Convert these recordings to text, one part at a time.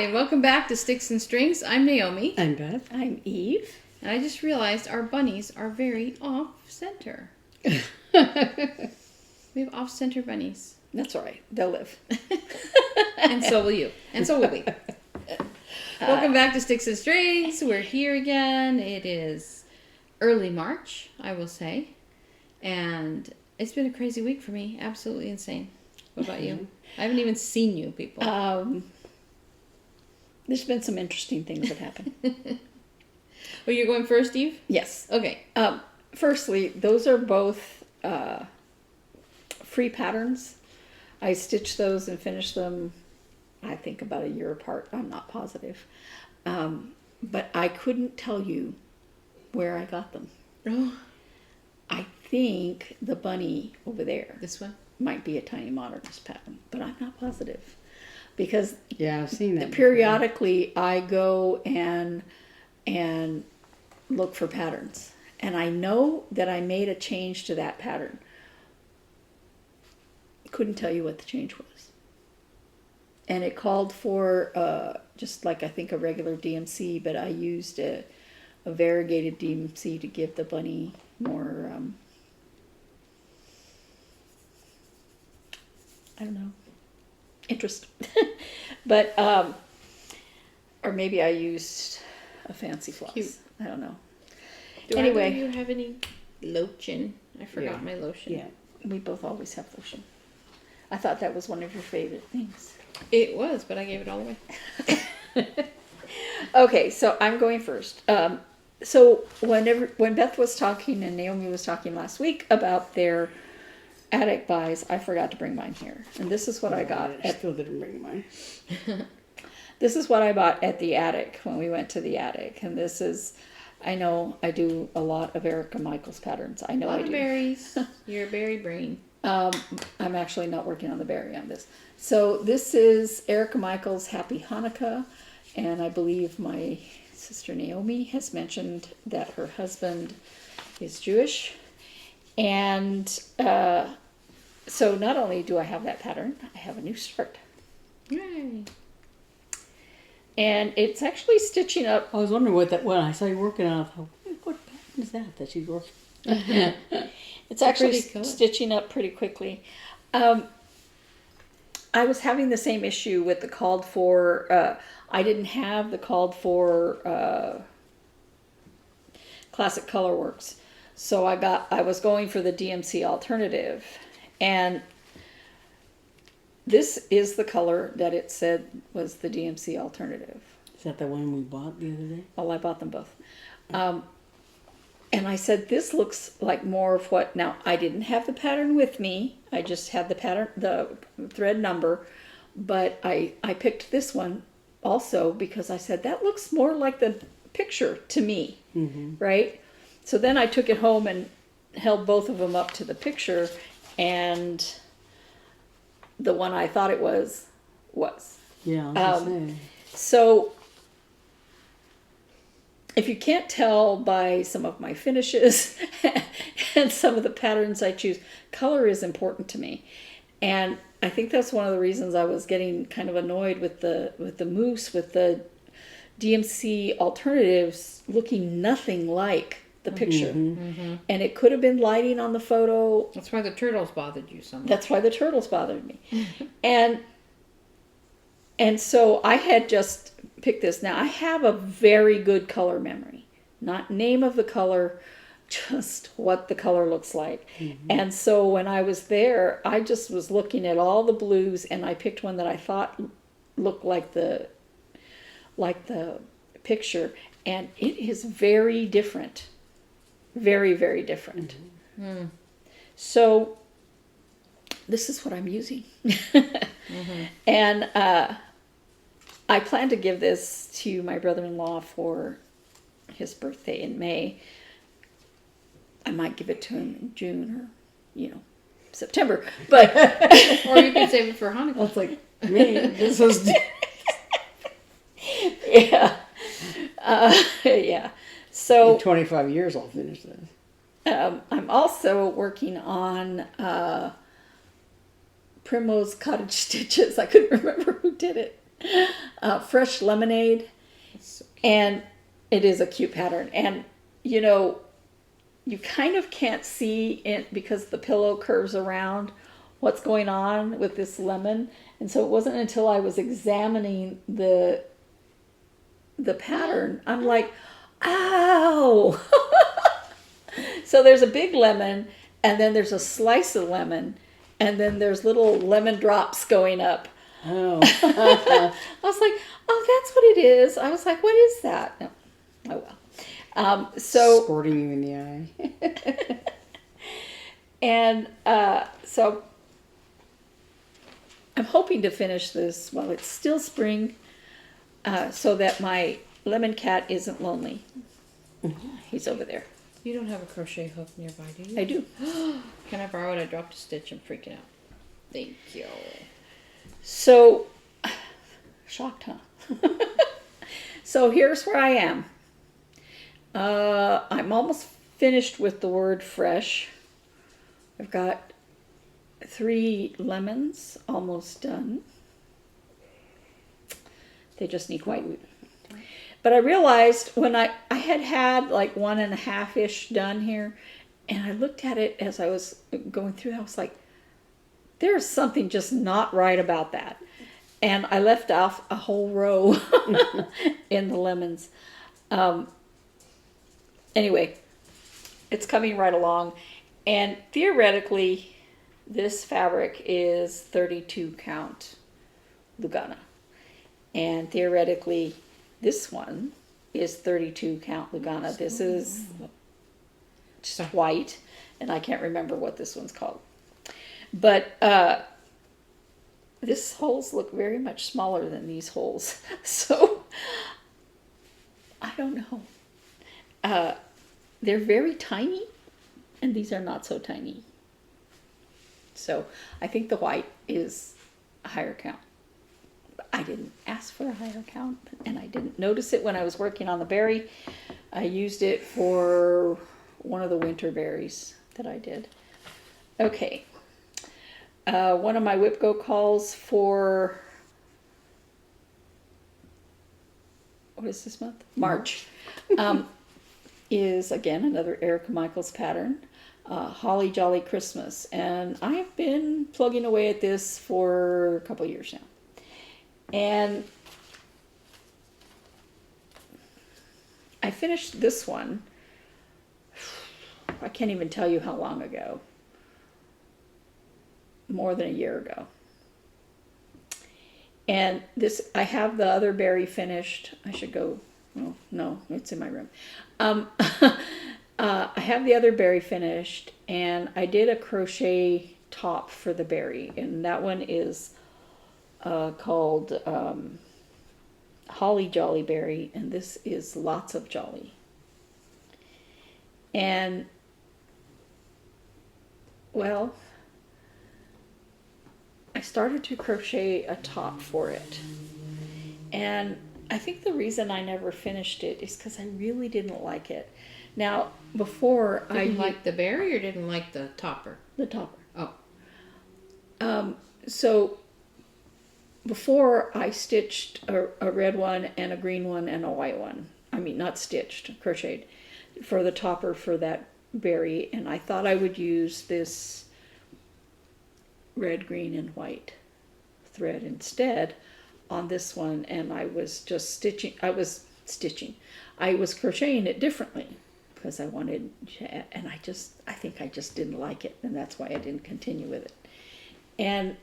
and welcome back to Sticks and Strings. I'm Naomi. I'm Beth. I'm Eve. And I just realized our bunnies are very off-center. We have off-center bunnies. That's all right. They'll live. And so will you. And so will we. Welcome back to Sticks and Strings. We're here again. It is early March, I will say. And it's been a crazy week for me. Absolutely insane. What about you? I haven't even seen you people. There's been some interesting things that happen. Well, you're going first, Eve? Yes. Okay. Firstly, those are both free patterns. I stitched those and finished them, I think, about a year apart. I'm not positive. But I couldn't tell you where I got them. Oh. I think the bunny over there. This one? Might be a tiny modernist pattern, but I'm not positive. Because yeah, I've seen that periodically before. I go and look for patterns. And I know that I made a change to that pattern. Couldn't tell you what the change was. And it called for just like I think a regular DMC, but I used a variegated DMC to give the bunny more, I don't know, interest. But, or maybe I used a fancy floss. Cute. I don't know. Anyway. Do you have any lotion? I forgot my lotion. Yeah, we both always have lotion. I thought that was one of your favorite things. It was, but I gave it all away. Okay, so I'm going first. So when Beth was talking and Naomi was talking last week about their attic buys, I forgot to bring mine here. And this is what I got. I still didn't bring mine. This is what I bought at the attic when we went to the attic. And this is, I know I do a lot of Erica Michaels patterns. I know I do. A lot of berries. You're a berry brain. I'm actually not working on the berry on this. So this is Erica Michaels' Happy Hanukkah. And I believe my sister Naomi has mentioned that her husband is Jewish. And so not only do I have that pattern, I have a new start. Yay. And it's actually stitching up. I was wondering what that, when I saw you working on it, I thought, what pattern is that she's working? It's actually stitching up pretty quickly. I was having the same issue with the called for, I didn't have the called for Classic Colorworks. So I was going for the DMC alternative. And this is the color that it said was the DMC alternative. Is that the one we bought the other day? Oh, I bought them both. And I said, this looks like more of what, now I didn't have the pattern with me. I just had the pattern, the thread number, but I picked this one also because I said, that looks more like the picture to me, right? So then I took it home and held both of them up to the picture, and the one I thought it was. Yeah, I was gonna say. So if you can't tell by some of my finishes and some of the patterns I choose, color is important to me. And I think that's one of the reasons I was getting kind of annoyed with the moose, with the DMC alternatives looking nothing like the picture. And it could have been lighting on the photo. That's why the turtles bothered you so much. That's why the turtles bothered me. And so I had just picked this. Now I have a very good color memory. Not name of the color, just what the color looks like. And so when I was there, I just was looking at all the blues, and I picked one that I thought looked like the picture, and it is very different. Very, very different. So this is what I'm using. And I plan to give this to my brother-in-law for his birthday in May. I might give it to him in June or, September. But or you could save it for Hanukkah. That's like me. This was. Yeah. Yeah. So in 25 years I'll finish this. I'm also working on Primrose Cottage Stitches. I couldn't remember who did it. Fresh lemonade. So And it is a cute pattern. And, you know, you kind of can't see it because the pillow curves around what's going on with this lemon. And so it wasn't until I was examining the pattern, I'm like, ow! So there's a big lemon, and then there's a slice of lemon, and then there's little lemon drops going up. Oh. I was like, oh, that's what it is. I was like, what is that? No. Oh, well. So, Squirting you in the eye. and so I'm hoping to finish this while it's still spring, so that my lemon cat isn't lonely. He's over there. you don't have a crochet hook nearby, do you? I do. Can I borrow it? I dropped a stitch. I'm freaking out. Thank you. So, shocked, huh? So here's where I am. I'm almost finished with the word fresh. I've got 3 lemons almost done. They just need white. But I realized when I had like 1.5-ish done here, and I looked at it as I was going through, I was like, there's something just not right about that. And I left off a whole row in the lemons. Anyway, it's coming right along. And theoretically, this fabric is 32 count Lugana. And theoretically, this one is 32 count Lugana. This is just white, and I can't remember what this one's called. But this holes look very much smaller than these holes. So, I don't know. They're very tiny, and these are not so tiny. So, I think the white is a higher count. I didn't ask for a higher count, and I didn't notice it when I was working on the berry. I used it for one of the winter berries that I did. Okay. One of my WIP-GO calls for, what is this month? March. Is, again, another Erica Michaels pattern. Holly Jolly Christmas. And I've been plugging away at this for a couple years now. And I finished this one, I can't even tell you how long ago. More than a year ago. And this, I have the other berry finished. I should go, oh, no, it's in my room. I have the other berry finished, and I did a crochet top for the berry, and that one is called Holly Jolly Berry, and this is Lots of Jolly. And, well, I started to crochet a top for it. And I think the reason I never finished it is because I really didn't like it. Now, before Didn't like the berry or didn't like the topper? the topper. Oh. So before I stitched a red one and a green one and a white one. I mean, not stitched, crocheted for the topper for that berry. And I thought I would use this red, green, and white thread instead on this one. And I was just stitching. I was crocheting it differently because I wanted to, and I think I just didn't like it. And that's why I didn't continue with it. And,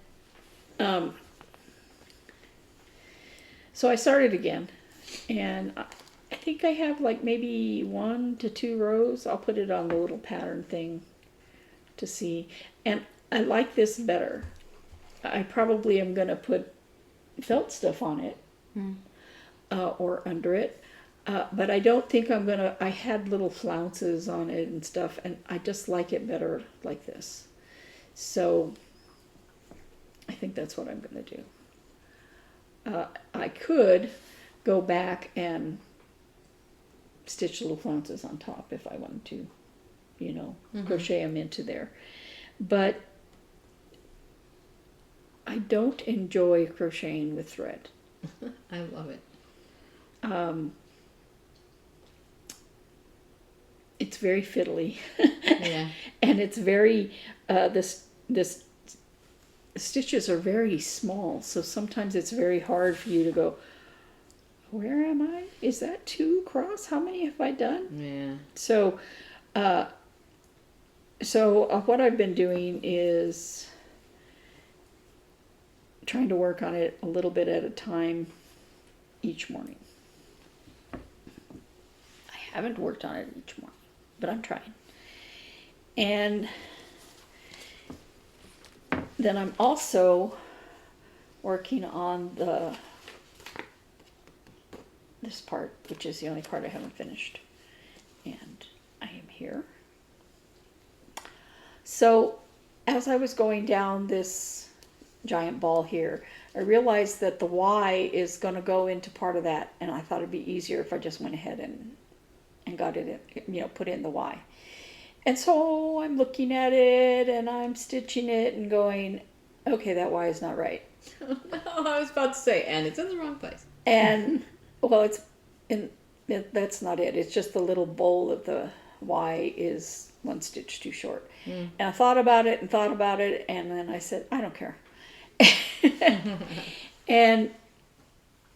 so I started again, and I think I have like maybe 1 to 2 rows. I'll put it on the little pattern thing to see. And I like this better. I probably am going to put felt stuff on it or under it. But I don't think I'm going to, I had little flounces on it and stuff, and I just like it better like this. So I think that's what I'm going to do. I could go back and stitch little flounces on top if I wanted to, you know, crochet them into there. But I don't enjoy crocheting with thread. I love it. It's very fiddly. Yeah. And it's very, this stitches are very small, so sometimes it's very hard for you to go, where am I? Is that 2 across? How many have I done? Yeah. So what I've been doing is trying to work on it a little bit at a time each morning. I haven't worked on it each morning, but I'm trying. And then I'm also working on this part, which is the only part I haven't finished. And I am here. So as I was going down this giant ball here, I realized that the Y is going to go into part of that, and I thought it'd be easier if I just went ahead and got it in, put in the Y. And so I'm looking at it and I'm stitching it and going, okay, that Y is not right. No, I was about to say, and it's in the wrong place. And well, that's not it. It's just the little bowl of the Y is 1 stitch too short. And I thought about it, and then I said, I don't care. And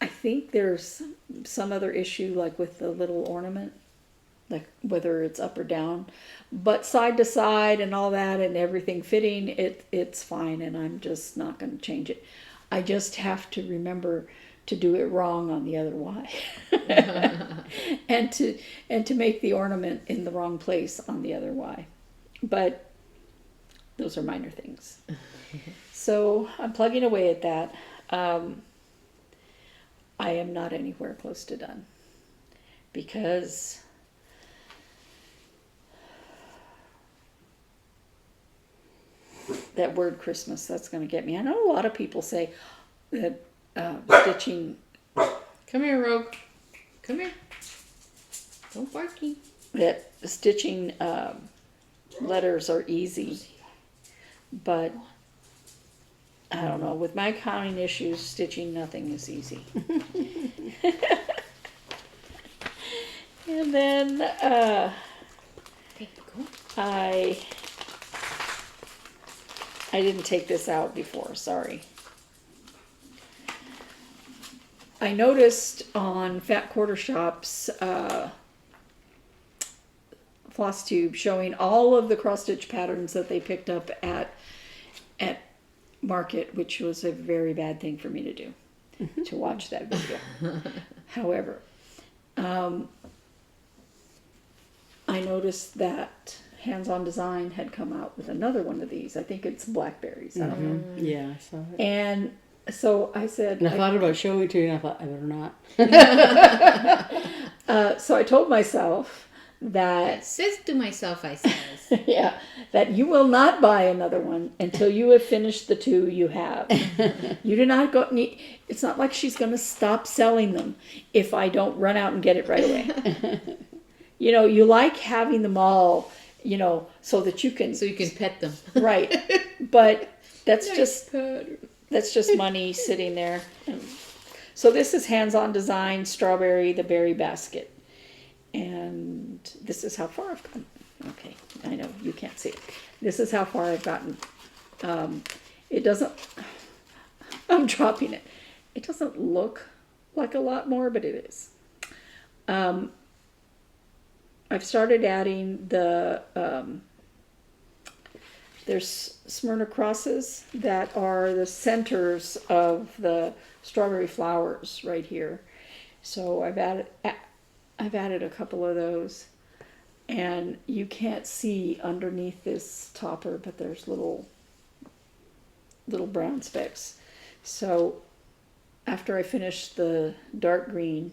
I think there's some other issue, like with the little ornament, like whether it's up or down, but side to side and all that and everything fitting, it's fine, and I'm just not going to change it. I just have to remember to do it wrong on the other Y, and to make the ornament in the wrong place on the other Y. But those are minor things. So I'm plugging away at that. I am not anywhere close to done, because that word Christmas, that's going to get me. I know a lot of people say that stitching... Come here, Rogue. Come here. Don't barky. That stitching letters are easy. But I don't know. With my counting issues, stitching nothing is easy. And then I didn't take this out before, sorry. I noticed on Fat Quarter Shop's Flosstube showing all of the cross stitch patterns that they picked up at Market, which was a very bad thing for me to do, to watch that video. However, I noticed that Hands-On Design had come out with another one of these. I think it's blackberries. I don't know. Yeah, I saw it. And so I said... And I thought about showing it to you, and I thought, I better not. So I told myself that... Says to myself, I says. Yeah, that you will not buy another one until you have finished the 2 you have. You do not need... It's not like she's going to stop selling them if I don't run out and get it right away. You like having them all, so that you can... So you can pet them. Right. But that's Nice just money sitting there. So this is Hands-On Design, Strawberry, the Berry Basket. And this is how far I've gotten. Okay, I know you can't see it. This is how far I've gotten. It doesn't... I'm dropping it. It doesn't look like a lot more, but it is. I've started adding the... there's Smyrna crosses that are the centers of the strawberry flowers right here. So I've added a couple of those, and you can't see underneath this topper, but there's little brown specks. So after I finished the dark green,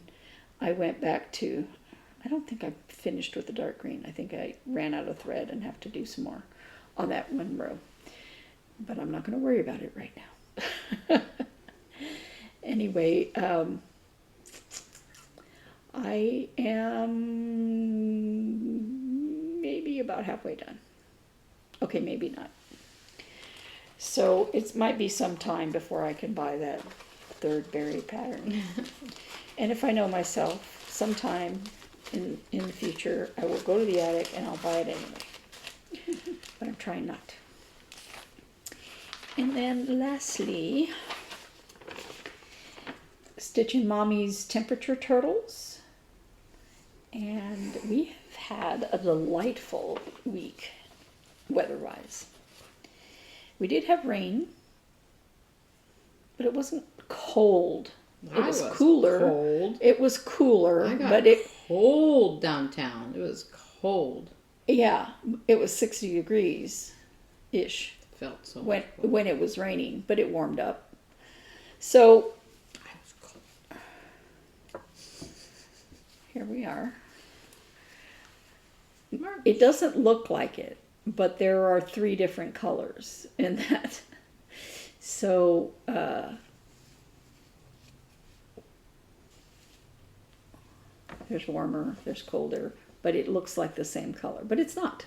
I went back to... I don't think I finished with the dark green. I think I ran out of thread and have to do some more on that one row. But I'm not going to worry about it right now. Anyway, I am maybe about halfway done. Okay, maybe not. So it might be some time before I can buy that third berry pattern. And if I know myself, sometime in the future, I will go to the attic and I'll buy it anyway. But I'm trying not to. And then lastly, stitching Mommy's temperature turtles. And we have had a delightful week, weather-wise. We did have rain, but it wasn't cold. It was cooler. Cold. It was cooler, I got but it cold downtown. It was cold. yeah, it was 60 degrees ish Felt so when much cold. when it was raining, but it warmed up. So I was cold. here we are. March. It doesn't look like it, but there are 3 different colors in that. So there's warmer, there's colder, but it looks like the same color, but it's not.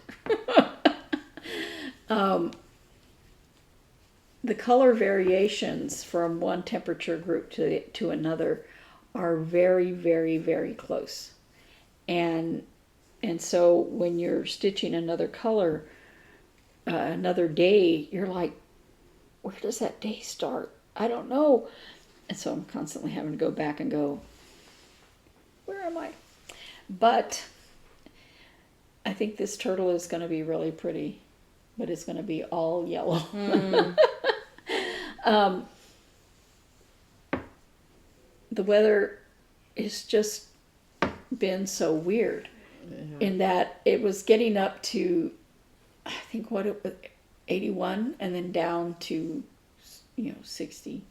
The color variations from one temperature group to another are very, very, very close. And so when you're stitching another color, another day, you're like, where does that day start? I don't know. And so I'm constantly having to go back and go, where am I? But I think this turtle is going to be really pretty, but it's going to be all yellow. The weather has just been so weird in that it was getting up to, I think what it was, 81 and then down to, 60.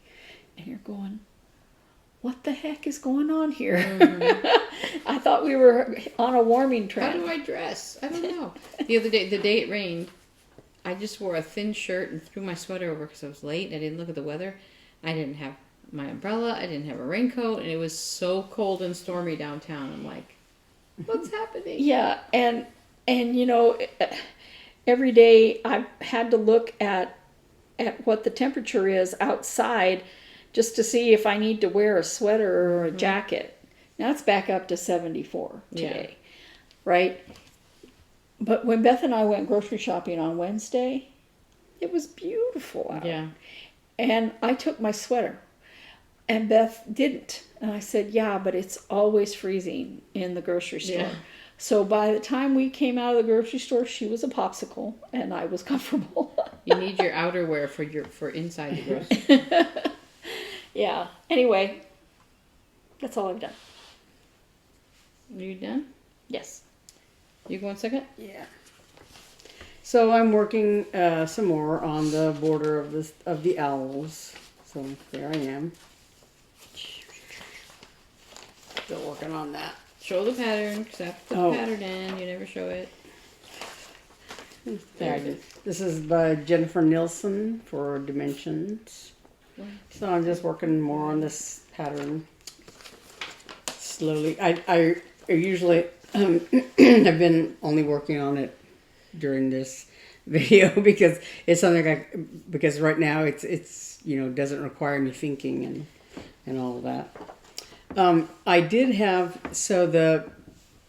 And you're going, what the heck is going on here? I thought we were on a warming How trend. do I dress? I don't know. The other day, the day it rained, I just wore a thin shirt and threw my sweater over because I was late. I didn't look at the weather. I didn't have my umbrella. I didn't have a raincoat. And it was so cold and stormy downtown. I'm like, what's happening? Yeah, and every day I've had to look at what the temperature is outside just to see if I need to wear a sweater or a jacket. Now it's back up to 74 today, right? But when Beth and I went grocery shopping on Wednesday, it was beautiful out. Yeah. And I took my sweater, and Beth didn't. And I said, yeah, but it's always freezing in the grocery store. Yeah. So by the time we came out of the grocery store, she was a popsicle, and I was comfortable. You need your outerwear for inside the grocery. Yeah. Anyway, that's all I've done. Are you done? Yes. You going second? Yeah. So I'm working some more on the border of the owls. So there I am. Still working on that. Show the pattern, because I have to put the pattern in. You never show it. There it is. This is by Jennifer Nilsson for Dimensions. So I'm just working more on this pattern slowly. I usually have been only working on it during this video because it's something because right now it's doesn't require me thinking and all of that. I did have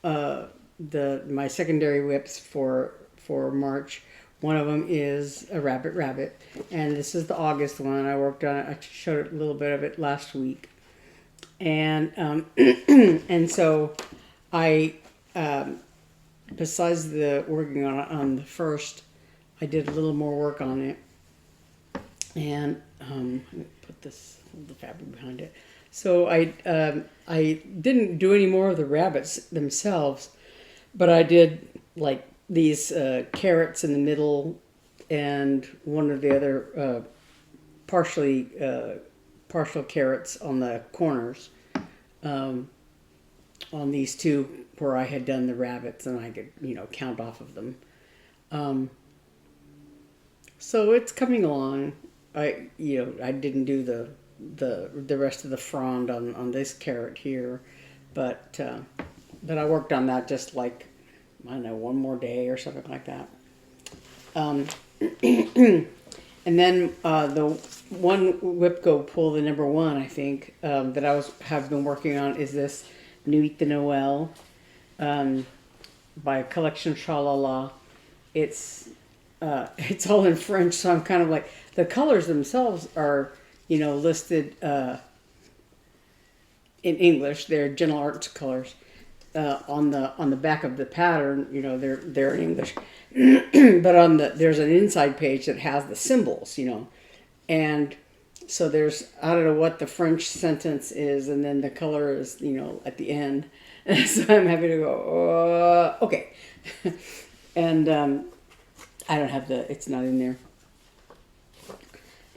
my secondary WIPs for March. One of them is a rabbit, and this is the August one. I worked on it. I showed a little bit of it last week, and and so I besides the working on the first, I did a little more work on it, and let me put the fabric behind it. So I didn't do any more of the rabbits themselves, but I did like these carrots in the middle and one of the other partial carrots on the corners on these two where I had done the rabbits, and I could count off of them. So it's coming along. I didn't do the rest of the frond on this carrot here, but I worked on that just like, I don't know, one more day or something like that. And then the one WIP-GO pull, the number one, I think, that have been working on is this Nuit de Noël by Collection Sha-La-La. It's all in French, so I'm kind of like, the colors themselves are, listed in English. They're Gentle Arts colors. On the back of the pattern, they're in English. But there's an inside page that has the symbols, and so I don't know what the French sentence is, and then the color is, at the end. So I'm happy to go, okay. And I don't have it's not in there.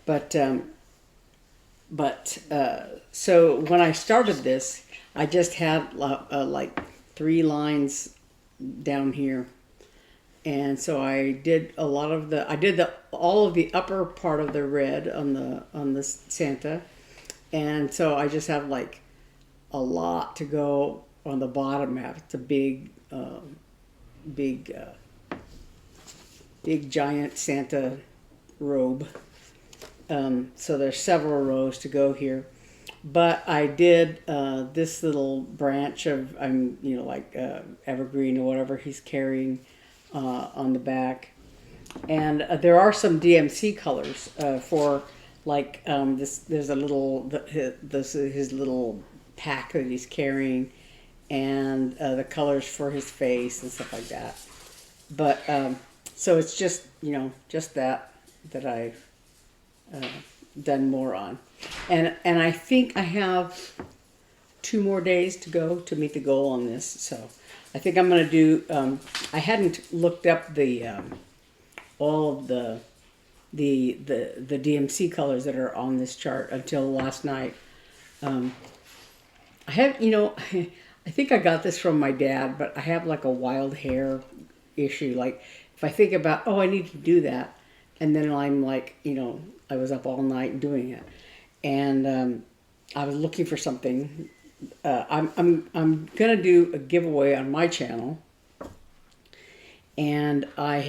But so when I started this, I just had like 3 lines down here. And so I did all of the upper part of the red on the Santa, and so I just have like a lot to go on the bottom half. It's a big giant Santa robe. So there's several rows to go here, but I did this little branch of evergreen or whatever he's carrying. On the back, and there are some DMC colors for like this. There's a little this is his little pack that he's carrying, and the colors for his face and stuff like that. But so it's just that I've done more on, and I think I have 2 more days to go to meet the goal on this. So I think I'm going to do, I hadn't looked up all of the DMC colors that are on this chart until last night. I have, I think I got this from my dad, but I have like a wild hair issue. Like if I think about, I need to do that, and then I'm like, I was up all night doing it, and I was looking for something. I'm gonna do a giveaway on my channel, and I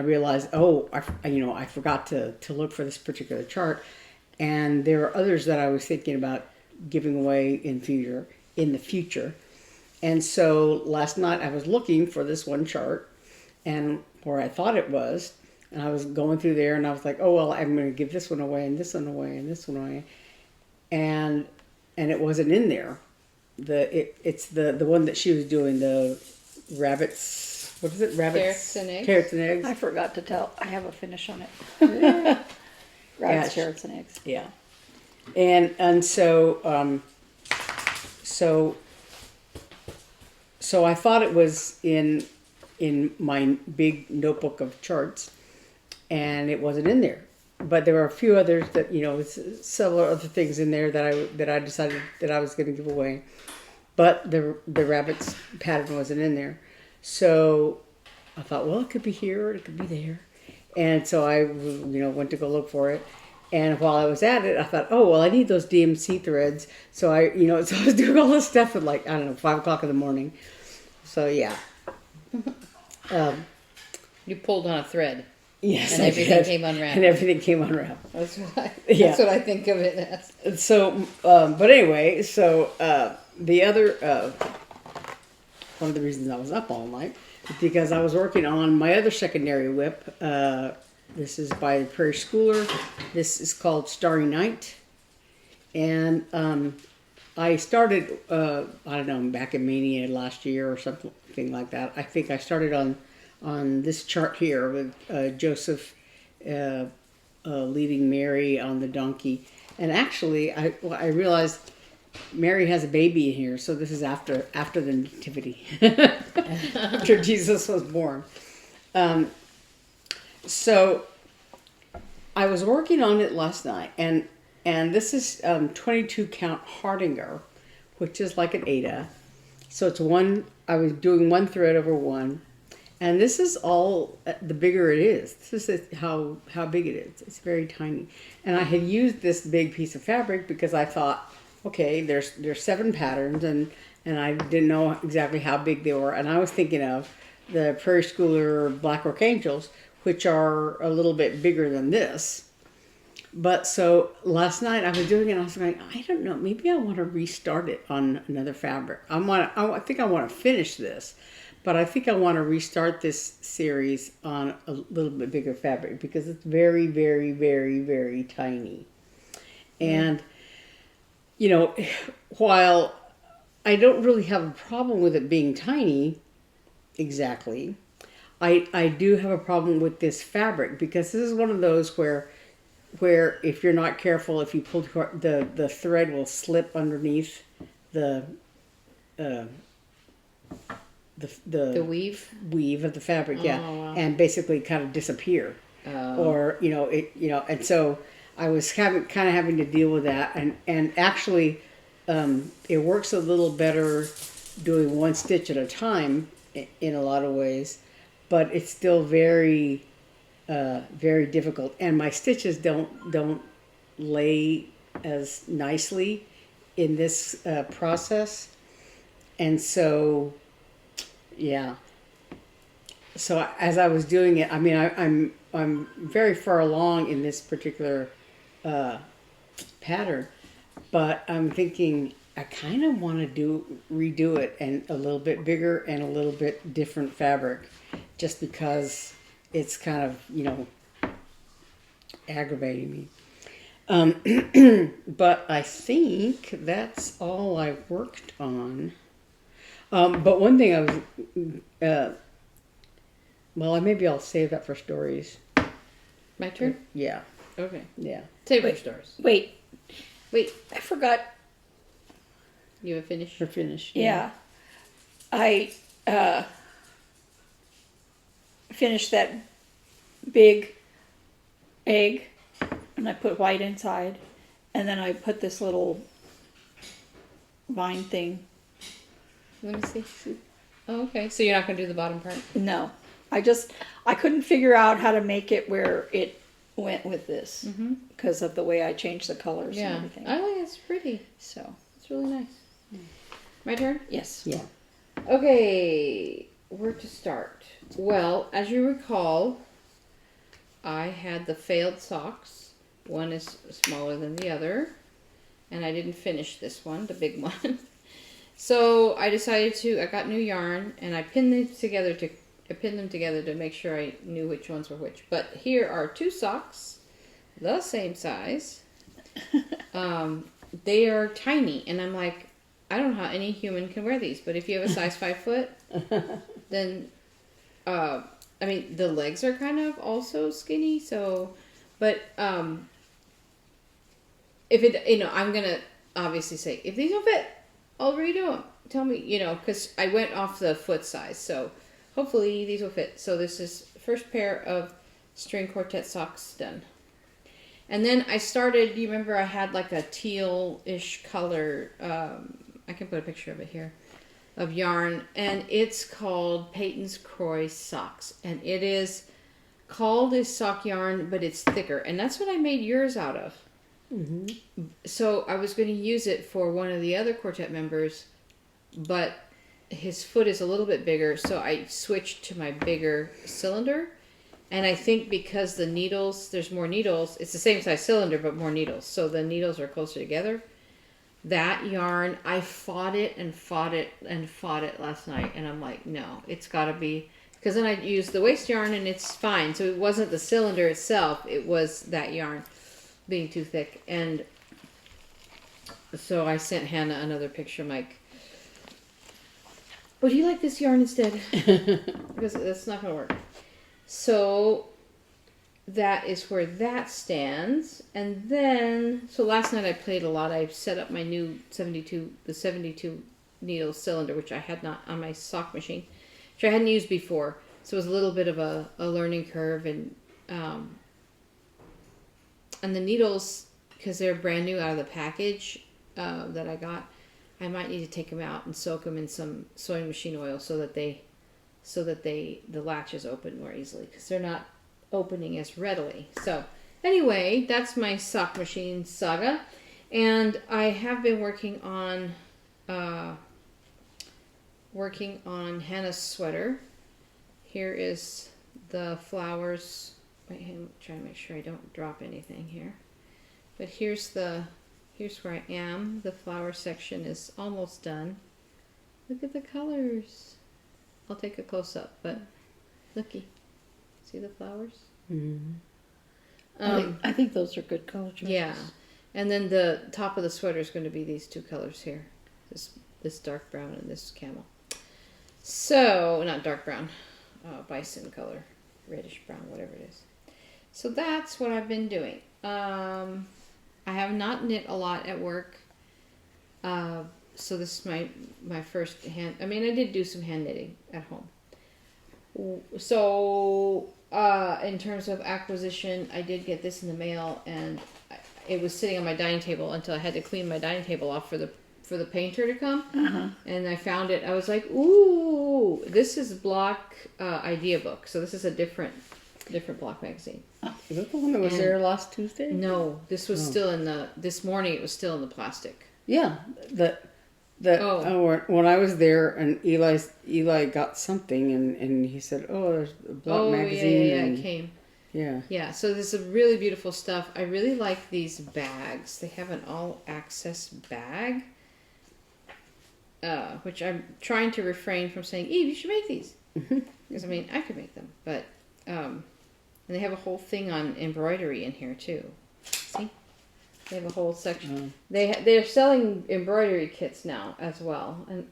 realized I forgot to look for this particular chart, and there are others that I was thinking about giving away in the future, and so last night I was looking for this one chart, and where I thought it was, and I was going through there, and I was like, I'm going to give this one away, and this one away, and this one away, and it wasn't in there. It's the one that she was doing, the rabbits. What is it? Carrots and eggs. Carrots and eggs. I forgot to tell. I have a finish on it. Rabbits, carrots, and eggs. Yeah, and so so I thought it was in my big notebook of charts, and it wasn't in there. But there were a few others that, several other things in there that I decided that I was going to give away. But the rabbit's pattern wasn't in there. So I thought, it could be here or it could be there. And so I, went to go look for it. And while I was at it, I thought, I need those DMC threads. So I was doing all this stuff at 5 o'clock in the morning. So yeah. You pulled on a thread. Yes, and everything came unwrapped. And everything came unwrapped. That's what I think of it as. So, but anyway, the other one of the reasons I was up all night is because I was working on my other secondary WIP. This is by the Prairie Schooler. This is called Starry Night, and I started back in Mania last year or something like that. I think I started on this chart here with Joseph leading Mary on the donkey, and actually I realized Mary has a baby in here, so this is after the nativity, after Jesus was born. So I was working on it last night, and this is 22 count Hardinger, which is like an Ada. So it's I was doing 1 thread over 1. And this is all, the bigger it is. This is how big it is. It's very tiny. And I had used this big piece of fabric because I thought, okay, there's 7 patterns, and I didn't know exactly how big they were. And I was thinking of the Prairie Schooler Black Rock Angels, which are a little bit bigger than this. But so last night I was doing it and I was going, I don't know, maybe I want to restart it on another fabric. I think I want to finish this, but I think I want to restart this series on a little bit bigger fabric because it's very, very, very, very tiny. And, you know, while I don't really have a problem with it being tiny, exactly, I do have a problem with this fabric because this is one of those where if you're not careful, if you pull the thread will slip underneath the weave of the fabric, yeah, wow. and basically kind of disappear, or and so I was kind of having to deal with that, and actually, it works a little better doing one stitch at a time in a lot of ways, but it's still very very difficult, and my stitches don't lay as nicely in this process, and so yeah. So as I was doing it, I mean, I'm very far along in this particular pattern, but I'm thinking I kind of want to redo it and a little bit bigger and a little bit different fabric, just because it's kind of, aggravating me. But I think that's all I worked on. But one thing I was, maybe I'll save that for stories. My turn? Yeah. Okay. Yeah. Save your stories. Wait, I forgot. You have finished? We're finished. Yeah. I finished that big egg, and I put white inside, and then I put this little vine thing. Let me see. Oh, okay. So you're not going to do the bottom part? No. I couldn't figure out how to make it where it went with this because of the way I changed the colors and everything. I think it's pretty. So It's really nice. My turn? yes. Yeah. Okay, where to start? Well, as you recall, I had the failed socks. One is smaller than the other, and I didn't finish this one, the big one. So I decided I got new yarn, and I pinned them together to make sure I knew which ones were which. But here are two socks, the same size. They are tiny, and I'm like, I don't know how any human can wear these, but if you have a size 5 foot, then, the legs are kind of also skinny, so, but, if it, I'm gonna obviously say, if these don't fit, I'll redo them. Tell me, because I went off the foot size, so hopefully these will fit. So this is first pair of string quartet socks done. And then I started, do you remember I had like a teal-ish color, I can put a picture of it here, of yarn, and it's called Peyton's Croy Socks. And it is called a sock yarn, but it's thicker. And that's what I made yours out of. Mm-hmm. So I was going to use it for one of the other quartet members, but his foot is a little bit bigger, so I switched to my bigger cylinder. And I think because the needles, there's more needles, it's the same size cylinder, but more needles. So the needles are closer together. That yarn, I fought it last night. And I'm like, no, it's got to be, because then I used the waste yarn and it's fine. So it wasn't the cylinder itself, it was that yarn being too thick. And so I sent Hannah another picture. I'm like, would you like this yarn instead? Because that's not going to work. So that is where that stands. And then, so last night I played a lot. I set up my new 72 needle cylinder, which I had not on my sock machine, which I hadn't used before. So it was a little bit of a learning curve. And the needles, because they're brand new out of the package that I got, I might need to take them out and soak them in some sewing machine oil so that the latches open more easily, because they're not opening as readily. So anyway, that's my sock machine saga, and I have been working on Hannah's sweater. Here is the flowers. Wait, I'm trying to make sure I don't drop anything here. But here's where I am. The flower section is almost done. Look at the colors. I'll take a close up, but looky. See the flowers? I think those are good color choices. Yeah. And then the top of the sweater is going to be these two colors here. This dark brown and this camel. So, not dark brown. Bison color. Reddish brown, whatever it is. So that's what I've been doing. I have not knit a lot at work. So this is my first hand. I mean, I did do some hand knitting at home. So in terms of acquisition, I did get this in the mail, and it was sitting on my dining table until I had to clean my dining table off for the painter to come. And I found it. I was like, ooh, this is Block Idea Book. So this is a different Block magazine. Is that the one that was there last Tuesday? No, this was still this morning it was still in the plastic. Yeah, when I was there and Eli got something and he said, "Oh, there's a Block magazine." Yeah, it came. Yeah. So there's some really beautiful stuff. I really like these bags. They have an all-access bag, which I'm trying to refrain from saying, "Eve, you should make these," because I mean I could make them, but and they have a whole thing on embroidery in here too. See? They have a whole section. They're selling embroidery kits now as well, and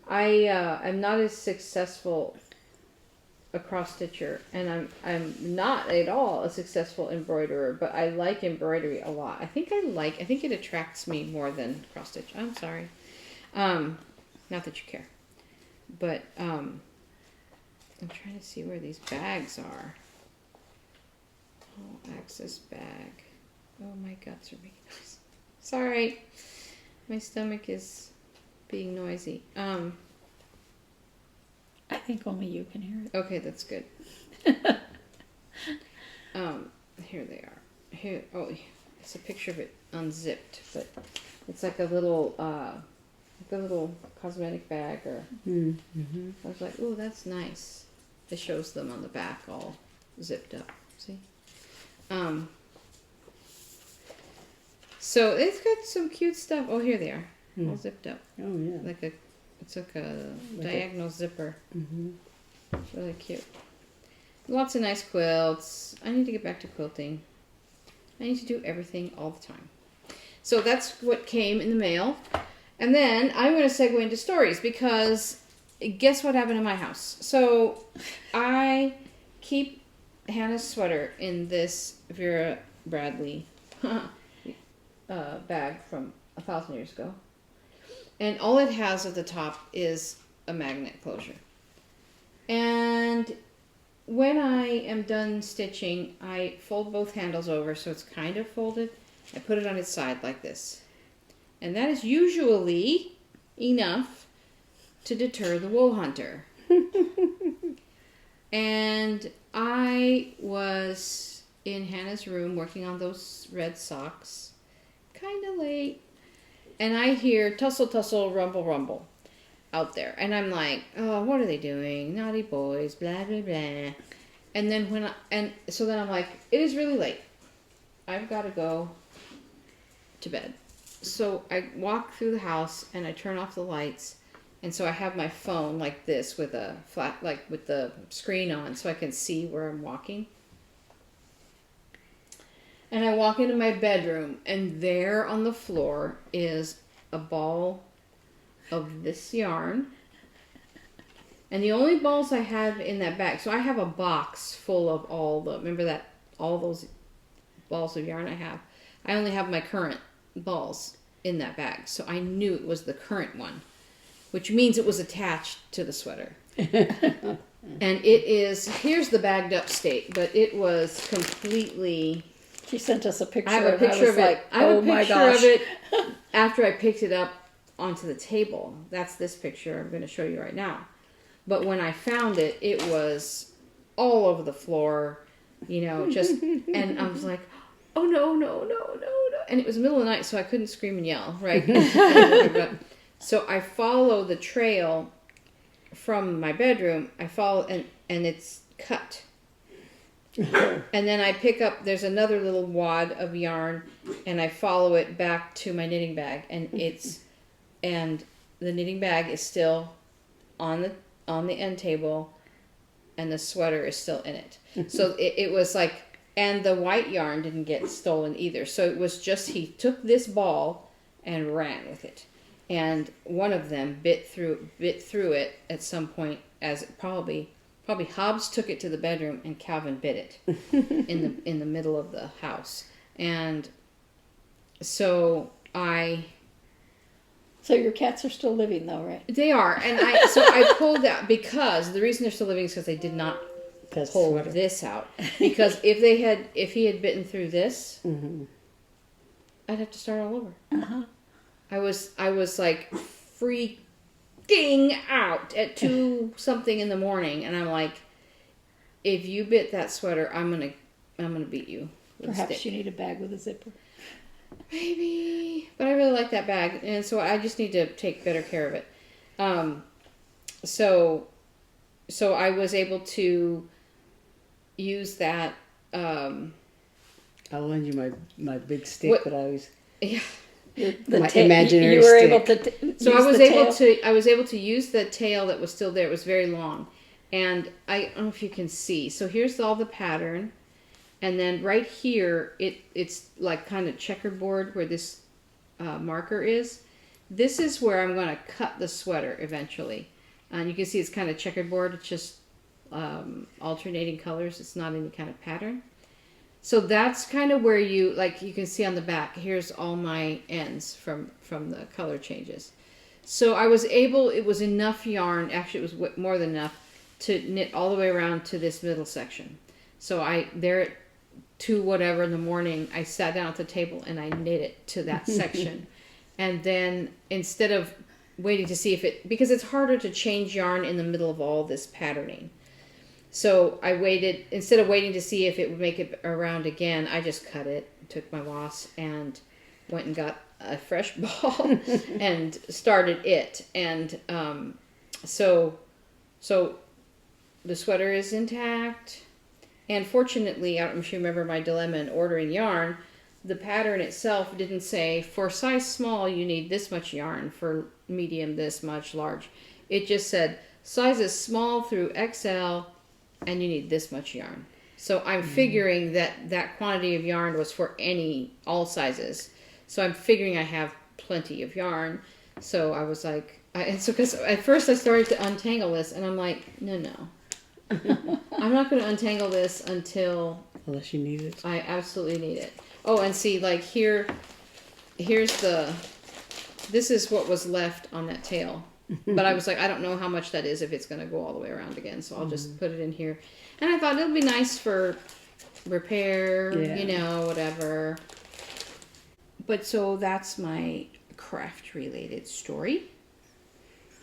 I'm not as successful a cross stitcher, and I'm not at all a successful embroiderer, but I like embroidery a lot. I think it attracts me more than cross stitch. I'm sorry, not that you care, but I'm trying to see where these bags are. Oh, access bag. Oh, my guts are making noise. Sorry. My stomach is being noisy. I think only you can hear it. Okay, that's good. Here they are. Here. Oh, it's a picture of it unzipped, but it's like a little cosmetic bag. Or I was like, oh, that's nice. It shows them on the back all zipped up. See? So it's got some cute stuff. Oh, here they are, all zipped up. Oh yeah, it's like a diagonal zipper. It's really cute. Lots of nice quilts. I need to get back to quilting. I need to do everything all the time. So that's what came in the mail, and then I'm going to segue into stories because guess what happened in my house? So I keep Hannah's sweater in this Vera Bradley bag from 1,000 years ago, and all it has at the top is a magnet closure. And when I am done stitching, I fold both handles over so it's kind of folded. I put it on its side like this, and that is usually enough to deter the wool hunter. And I was in Hannah's room working on those red socks, kind of late, and I hear tussle, tussle, rumble, rumble out there, and I'm like, oh, what are they doing? Naughty boys, blah, blah, blah. And then so then I'm like, it is really late. I've got to go to bed. So I walk through the house and I turn off the lights, and so I have my phone like this with a flat, like with the screen on, so I can see where I'm walking. And I walk into my bedroom, and there on the floor is a ball of this yarn. And the only balls I have in that bag, so I have a box full of all those balls of yarn I have. I only have my current balls in that bag, so I knew it was the current one, which means it was attached to the sweater. And it is, here's the bagged up state, but it was completely... She sent us a picture. I have a picture of it. Like, I have oh a my picture gosh. of it after I picked it up onto the table. That's this picture I'm going to show you right now. But when I found it, it was all over the floor, just, and I was like, oh no, no, no, no, no. And it was the middle of the night, so I couldn't scream and yell, right? So I follow the trail from my bedroom. I follow, and it's cut. And then I pick up, there's another little wad of yarn, and I follow it back to my knitting bag, and and the knitting bag is still on the end table, and the sweater is still in it. So it was like, and the white yarn didn't get stolen either. So it was just, he took this ball and ran with it. And one of them bit through it at some point, as it probably Hobbs took it to the bedroom and Calvin bit it in the middle of the house. And so So your cats are still living though, right? they are, and I pulled out, because the reason they're still living is because they did not pull this out. Because if he had bitten through this, I'd have to start all over. Uh-huh. I was like freaking out at 2 something in the morning, and I'm like, if you bit that sweater, I'm gonna beat you with a Perhaps stick. you need a bag with a zipper. Maybe, but I really like that bag, and so I just need to take better care of it. So I was able to use that. I'll lend you my big stick that I always. Yeah. My imaginary you were stick. able to So use I was able to use the tail that was still there. It was very long, and I don't know if you can see. So here's all the pattern, and then right here it's like kind of checkerboard where this marker is. This is where I'm going to cut the sweater eventually, and you can see it's kind of checkerboard. It's just alternating colors. It's not any kind of pattern. So that's kind of where you can see on the back, here's all my ends from the color changes. So I was able, it was enough yarn, actually it was more than enough, to knit all the way around to this middle section. So there at 2 whatever in the morning, I sat down at the table and I knit it to that section. And then instead of waiting to see because it's harder to change yarn in the middle of all this patterning. So I waited, instead of waiting to see if it would make it around again, I just cut it, took my loss, and went and got a fresh ball and started it. And so the sweater is intact. And fortunately, I don't know if you remember my dilemma in ordering yarn, the pattern itself didn't say, for size small, you need this much yarn, for medium, this much, large. It just said, sizes small through XL, and you need this much yarn. So I'm figuring that quantity of yarn was for all sizes. So I'm figuring I have plenty of yarn. So I was like, because at first I started to untangle this, and I'm like, no. I'm not going to untangle this Unless you need it. I absolutely need it. Oh, and see, like here's this is what was left on that tail. But I was like, I don't know how much that is if it's going to go all the way around again. So I'll just put it in here. And I thought it'll be nice for repair, whatever. But so that's my craft related story.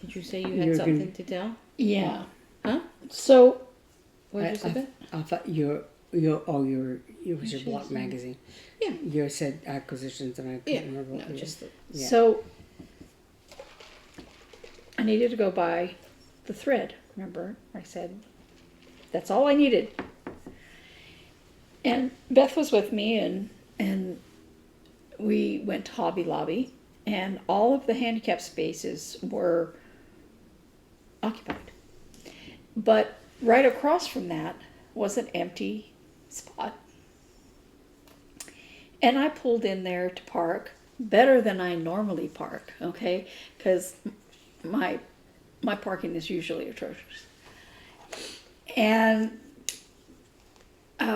Did you say you had something to tell? Yeah. Huh? So What did you say? I thought it was your block magazine. Yeah. You said acquisitions, and I couldn't remember what it was. So I needed to go buy the thread. Remember, I said that's all I needed. And Beth was with me, and we went to Hobby Lobby, and all of the handicap spaces were occupied. But right across from that was an empty spot. And I pulled in there to park better than I normally park, okay? Because my parking is usually atrocious. And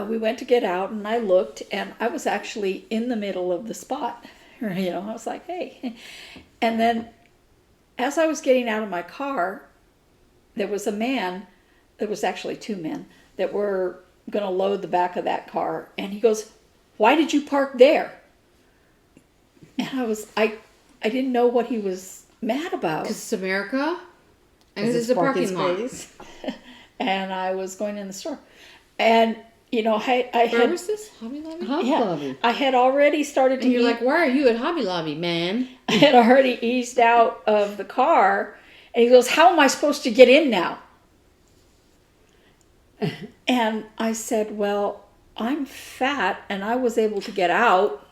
we went to get out, and I looked, and I was actually in the middle of the spot. I was like, hey. And then as I was getting out of my car, there was a man, there was actually 2 men, that were going to load the back of that car. And he goes, why did you park there? And I didn't know what he was mad about. Because it's America. And Is it's it a parking lot. space? And I was going in the store. And, I Where had... was this? Hobby Lobby? Hobby Lobby. I had already started to And you're eat. like, why are you at Hobby Lobby, man? I had already eased out of the car. And he goes, how am I supposed to get in now? And I said, well, I'm fat and I was able to get out,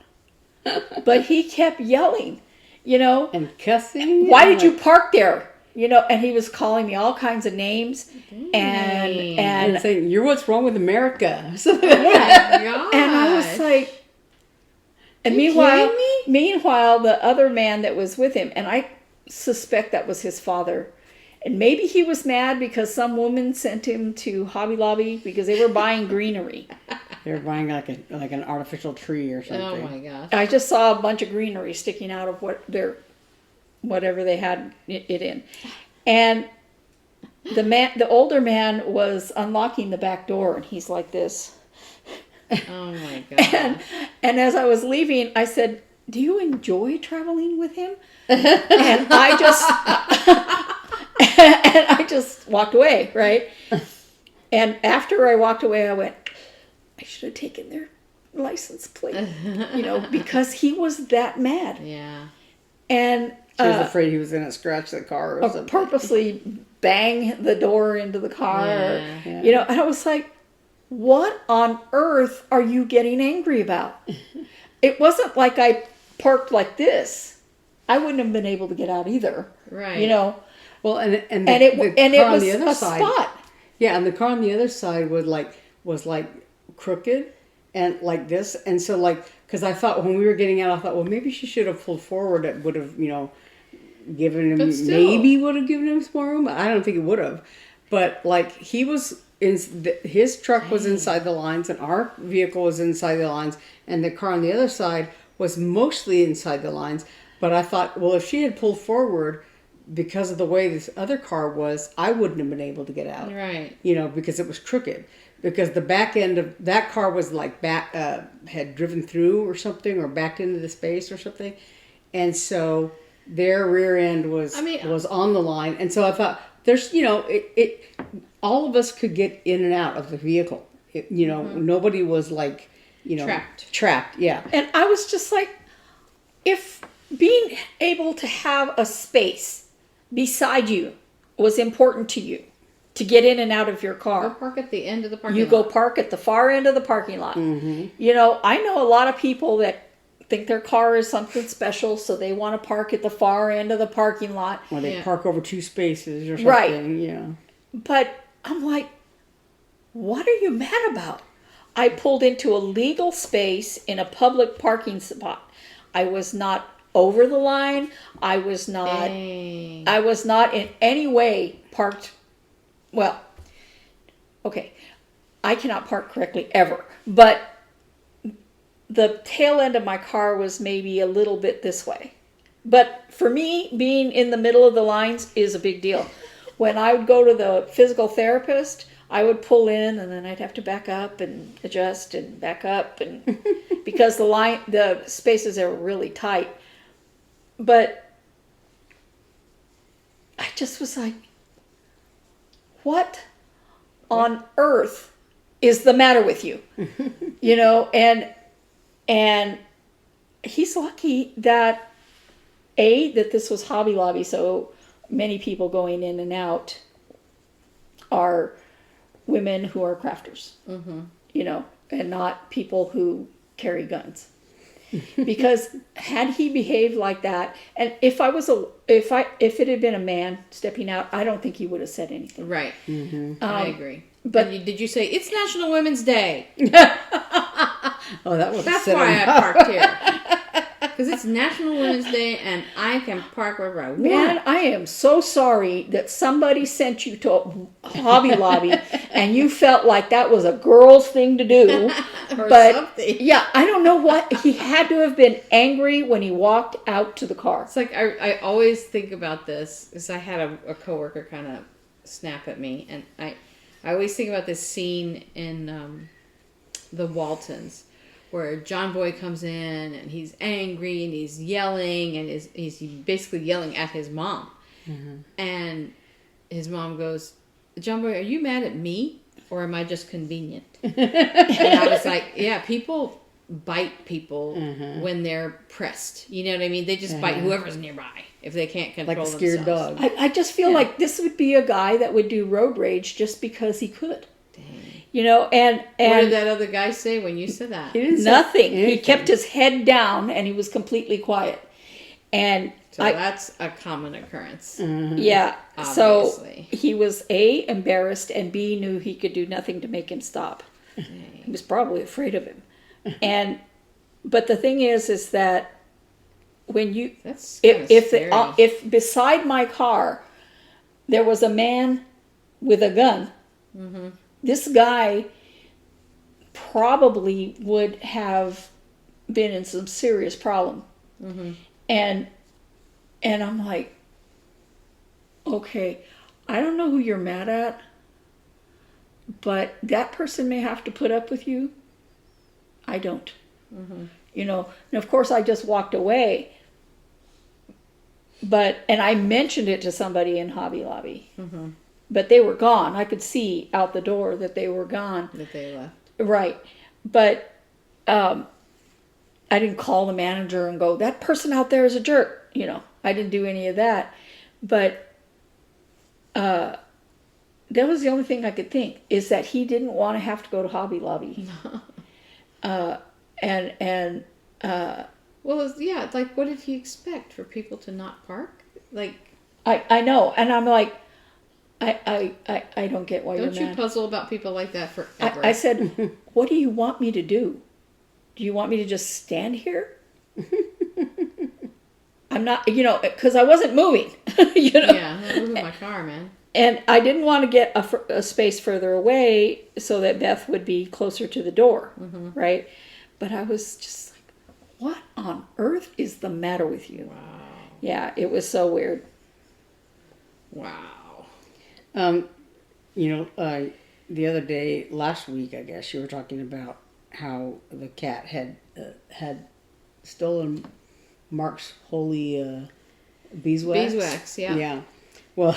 but he kept yelling, And cussing. why did you park there? And he was calling me all kinds of names, and And saying, "You're what's wrong with America." Yeah. and I was like, and You meanwhile, kidding the other man that was with him, and I suspect that was his father, and maybe he was mad because some woman sent him to Hobby Lobby because they were buying greenery. They were buying like an artificial tree or Oh something. my gosh. I just saw a bunch of greenery sticking out of whatever they had it in, and the older man was unlocking the back door, and he's like this. Oh my god. And as I was leaving, I said, "Do you enjoy traveling with him?" And I just walked away, right? And after I walked away, I went, I should have taken their license plate, because he was that mad. Yeah. And She was afraid he was going to scratch the car or something. purposely bang the door into the car. Yeah. And I was like, what on earth are you getting angry about? It wasn't like I parked like this. I wouldn't have been able to get out either. Right. Well, and it was a spot. Yeah, and the car on the other side was like crooked and like this, and so because I thought when we were getting out, I thought, well, maybe she should have pulled forward. It would have given him, But still. maybe would have given him some more room. I don't think it would have, but he was his truck was inside the lines, and our vehicle was inside the lines, and the car on the other side was mostly inside the lines. But I thought, well, if she had pulled forward, because of the way this other car was, I wouldn't have been able to get out. Right. Because it was crooked. Because the back end of that car was had driven through or something, or backed into the space or something. And so their rear end was on the line. And so I thought, there's, all of us could get in and out of the vehicle. Nobody was trapped. Yeah. And I was just like, if being able to have a space beside you was important to you, to get in and out of your Go car, park at the end of the parking you lot. go park at the far end of the parking lot. Mm-hmm. I know a lot of people that think their car is something special, so they want to park at the far end of the parking lot. Or they Yeah. park over two spaces or something. Right. Yeah. But I'm like, what are you mad about? I pulled into a legal space in a public parking spot. I was not over the line. I was not Dang. in any way parked. Well, okay, I cannot park correctly ever, but the tail end of my car was maybe a little bit this way. But for me, being in the middle of the lines is a big deal. When I would go to the physical therapist, I would pull in and then I'd have to back up and adjust and back up, and because the spaces are really tight. But I just was like, what on earth is the matter with you? And he's lucky that that this was Hobby Lobby, so many people going in and out are women who are crafters, and not people who carry guns. Because had he behaved like that, and if it had been a man stepping out, I don't think he would have said anything. Right. I agree. but- did you say it's National Women's Day? Oh, that would. That's why I parked here. Because it's National Women's Day, and I can park wherever I want. Man, I am so sorry that somebody sent you to Hobby Lobby and you felt like that was a girl's thing to do. Or But something. yeah, I don't know what. He had to have been angry when he walked out to the car. It's like I always think about this, because I had a coworker kind of snap at me, and I always think about this scene in the Waltons, where John Boy comes in and he's angry and he's yelling and he's basically yelling at his mom. And his mom goes, John Boy, are you mad at me or am I just convenient? And I was like, yeah, people bite people when they're pressed. You know what I mean? They just bite whoever's nearby if they can't control Like a scared themselves. dog. I just feel like this would be a guy that would do road rage just because he could. You know, and what did that other guy say when you said that? He didn't say nothing. He anything. kept his head down and he was completely quiet. And So that's a common occurrence. yeah, Obviously. so he was A, embarrassed, and B, knew he could do nothing to make him stop. He was probably afraid of him. But the thing is that when you, That's kinda scary. if beside my car there was a man with a gun, this guy probably would have been in some serious problem. And I'm like, okay, I don't know who you're mad at, but that person may have to put up with you. I don't. You know, and of course I just walked away. And I mentioned it to somebody in Hobby Lobby. But they were gone. I could see out the door that they were gone. That they left. Right. But I didn't call the manager and go, that person out there is a jerk. You know, I didn't do any of that. But that was the only thing I could think, is that he didn't want to have to go to Hobby Lobby. Well, yeah, like, what did he expect? For people to not park? Like, I know. And I'm like, I don't get why you're mad. Don't you puzzle about people like that forever? I said, what do you want me to do? Do you want me to just stand here? I'm not, you know, because I wasn't moving, you know. Yeah, I'm not moving my car, man. And I didn't want to get a space further away so that Beth would be closer to the door, right? But I was just like, what on earth is the matter with you? Wow. Yeah, it was so weird. Wow. You know, the other day, last week, I guess, you were talking about how the cat had stolen Mark's holy beeswax. Beeswax, yeah. Yeah. Well,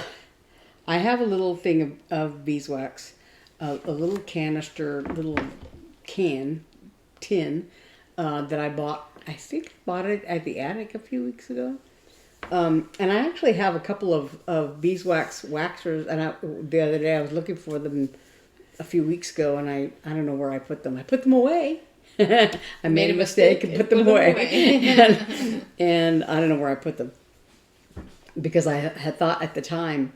I have a little thing of beeswax, a little canister, little tin that I bought. I think I bought it at the attic a few weeks ago. And I actually have a couple of beeswax waxers, and the other day I was looking for them a few weeks ago, and I don't know where I put them. I put them away. I made a mistake and put them away. and I don't know where I put them. Because I had thought at the time,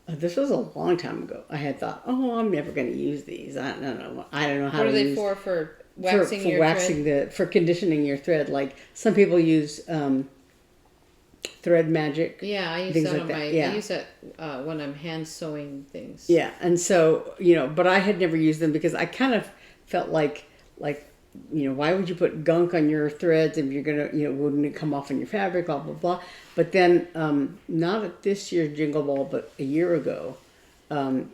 this was a long time ago, I had thought, oh, I'm never going to use these. I don't know how What to are they use for waxing your thread? For conditioning your thread. Like some people use Thread Magic. Yeah, I use things that like on that. my. Yeah. I use that when I'm hand sewing things. Yeah, and so, you know, but I had never used them because I kind of felt like, you know, why would you put gunk on your threads if you're gonna, you know, wouldn't it come off on your fabric, blah blah blah. But then, not at this year's Jingle Ball, but a year ago, one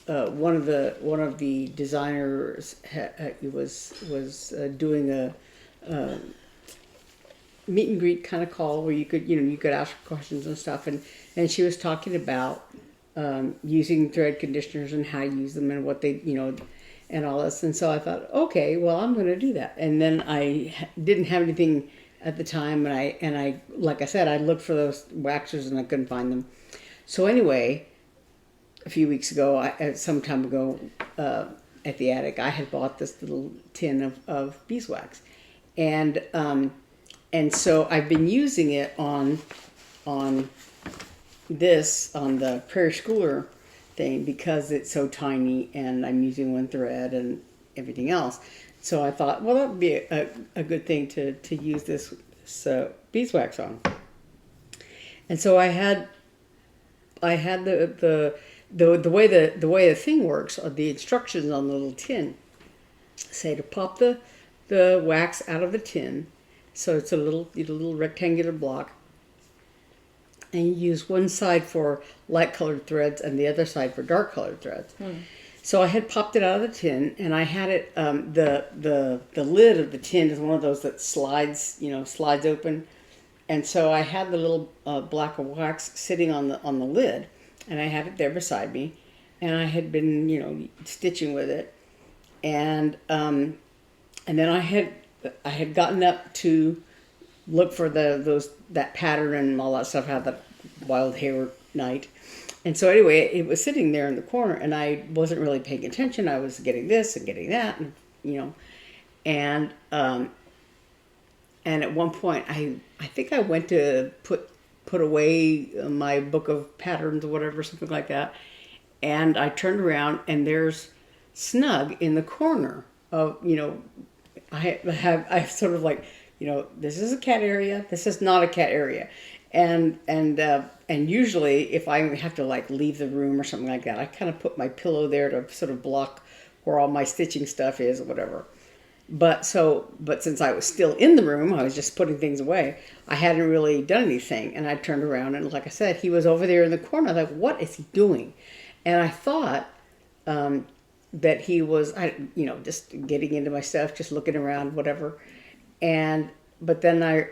of the designers was doing a meet and greet kind of call where you could ask questions and stuff, and she was talking about using thread conditioners and how to use them and what they, you know, and all this. And so I thought, okay, well, I'm going to do that. And then I didn't have anything at the time, and I like I said, I looked for those waxers and I couldn't find them. So anyway, a few weeks ago, some time ago, at the attic, I had bought this little tin of beeswax, and so I've been using it on the Prairie Schooler thing because it's so tiny and I'm using one thread and everything else. So I thought, well, that would be a good thing to use this beeswax on. And so I had the way the thing works, or the instructions on the little tin say to pop the wax out of the tin. So it's a little rectangular block, and you use one side for light colored threads and the other side for dark colored threads. So I had popped it out of the tin, and I had it. The lid of the tin is one of those that slides open, and so I had the little block of wax sitting on the lid, and I had it there beside me, and I had been stitching with it, and then I had gotten up to look for that pattern and all that stuff. I had that wild hair night, and so anyway, it was sitting there in the corner, and I wasn't really paying attention. I was getting this and getting that, and and at one point, I think I went to put away my book of patterns or whatever, something like that, and I turned around, and there's Snug in the corner of I have sort of like this is a cat area, this is not a cat area. And usually if I have to like leave the room or something like that, I kind of put my pillow there to sort of block where all my stitching stuff is or whatever. But since I was still in the room, I was just putting things away. I hadn't really done anything, and I turned around, and like I said, he was over there in the corner. I was like, what is he doing? And I thought that he was, just getting into my stuff, just looking around, whatever. But then I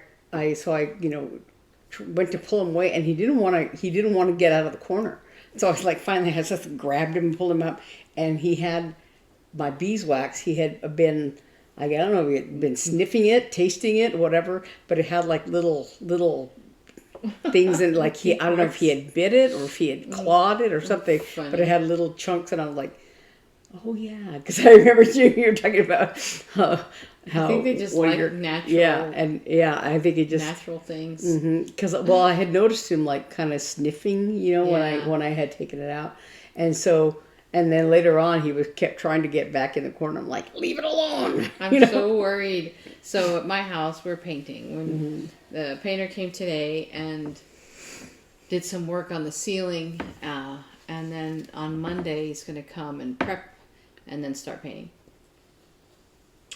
went to pull him away, and he didn't want to get out of the corner. So I was like, finally, I just grabbed him and pulled him up, and he had my beeswax. He had been, I don't know, he had been sniffing it, tasting it, whatever, but it had like little things in, like I don't know if he had bit it or if he had clawed it or something, but it had little chunks, and I was like, oh yeah, because I remember you were talking about how I think they just like natural. Yeah, I think it just natural things. Because I had noticed him like kind of sniffing, when I had taken it out, and then later on he kept trying to get back in the corner. I'm like, leave it alone. I'm so worried. So at my house we're painting. When the painter came today and did some work on the ceiling, and then on Monday he's going to come and prep and then start painting.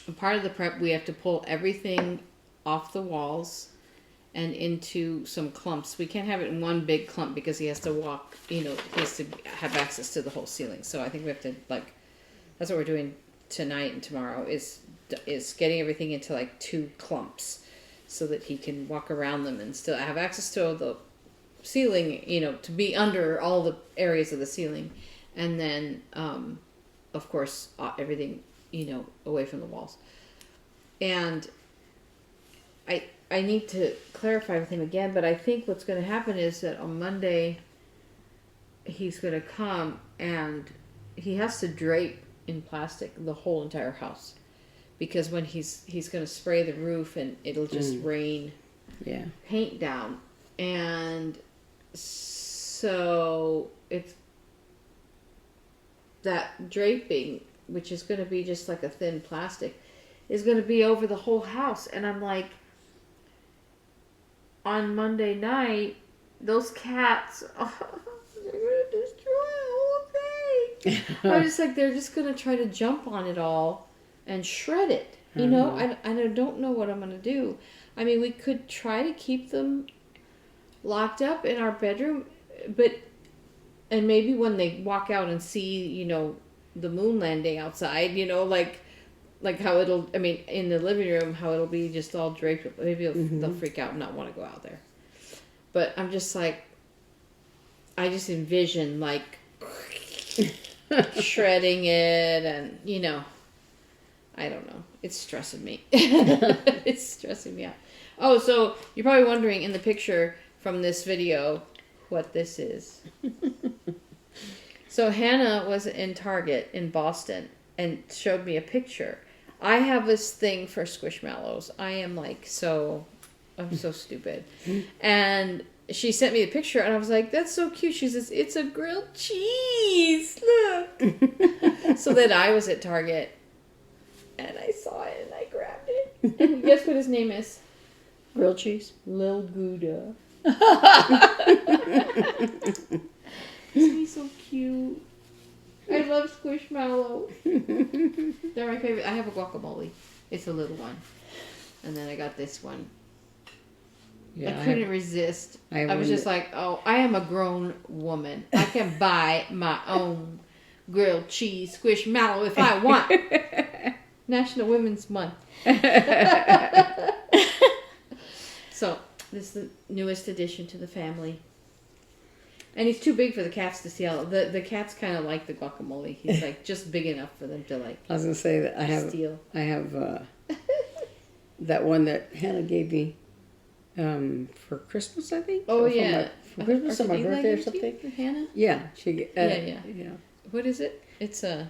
And part of the prep, we have to pull everything off the walls and into some clumps. We can't have it in one big clump because he has to walk, he has to have access to the whole ceiling. So I think we have to, that's what we're doing tonight and tomorrow is getting everything into like 2 clumps so that he can walk around them and still have access to the ceiling, to be under all the areas of the ceiling. And then, of course, everything, away from the walls. And I need to clarify with him again, but I think what's going to happen is that on Monday he's going to come and he has to drape in plastic the whole entire house, because when he's going to spray the roof and it'll just rain paint down, and so it's that draping, which is going to be just like a thin plastic, is going to be over the whole house. And I'm like, on Monday night, those cats, they're going to destroy the whole thing. I'm just like, they're just going to try to jump on it all and shred it. I don't know what I'm going to do. I mean, we could try to keep them locked up in our bedroom, and maybe when they walk out and see, the moon landing outside, like how it'll, in the living room, how it'll be just all draped. Maybe they'll freak out and not want to go out there. But I'm just like, I just envision like shredding it, and I don't know. It's stressing me. It's stressing me out. Oh, so you're probably wondering in the picture from this video what this is. So Hannah was in Target in Boston and showed me a picture. I have this thing for Squishmallows. I'm so stupid. And she sent me the picture, and I was like, that's so cute. She says, it's a grilled cheese. Look. So then I was at Target, and I saw it, and I grabbed it. And guess what his name is? Grilled cheese. Lil Gouda. He's so cute. I love Squishmallow. They're my favorite. I have a guacamole. It's a little one. And then I got this one. Yeah, I couldn't resist. I was just like, oh, I am a grown woman. I can buy my own grilled cheese Squishmallow if I want. National Women's Month. So, this is the newest addition to the family. And he's too big for the cats to steal. The cats kind of like the guacamole. He's like just big enough for them to like. I was gonna say that I have that one that Hannah gave me for Christmas, I think. Oh yeah, for Christmas or my did Eli birthday or give it to something. you, Hannah? Yeah, she. Yeah. Yeah. What is it? It's a.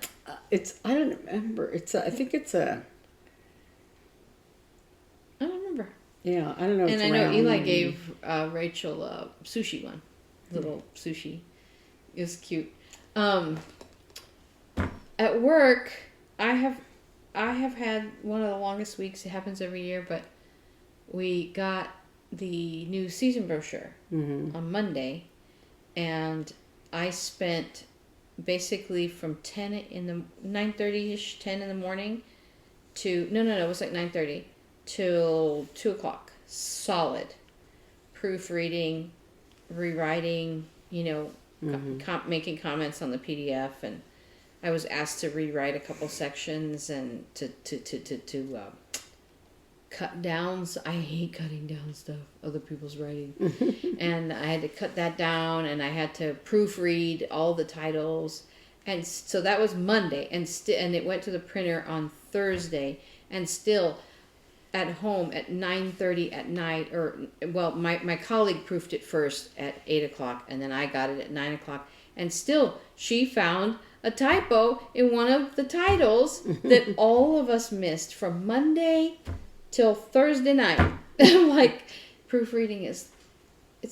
It's I don't remember. It's I think it's a. I don't remember. Yeah, I don't know. And It's I know round. Eli gave Rachel a sushi one, little sushi. It was cute. At work, I have had one of the longest weeks. It happens every year, but we got the new season brochure on Monday, and I spent basically from 9:30ish, 10 in the morning to no, it was like 9:30 till 2:00, solid proofreading, rewriting, making comments on the PDF, and I was asked to rewrite a couple sections and to cut down. I hate cutting down stuff, other people's writing. And I had to cut that down, and I had to proofread all the titles. And so that was Monday, and it went to the printer on Thursday, and still at home at 9:30 at night, my colleague proofed it first at 8:00, and then I got it at 9:00, and still she found a typo in one of the titles that all of us missed from Monday till Thursday night. I'm like, proofreading it's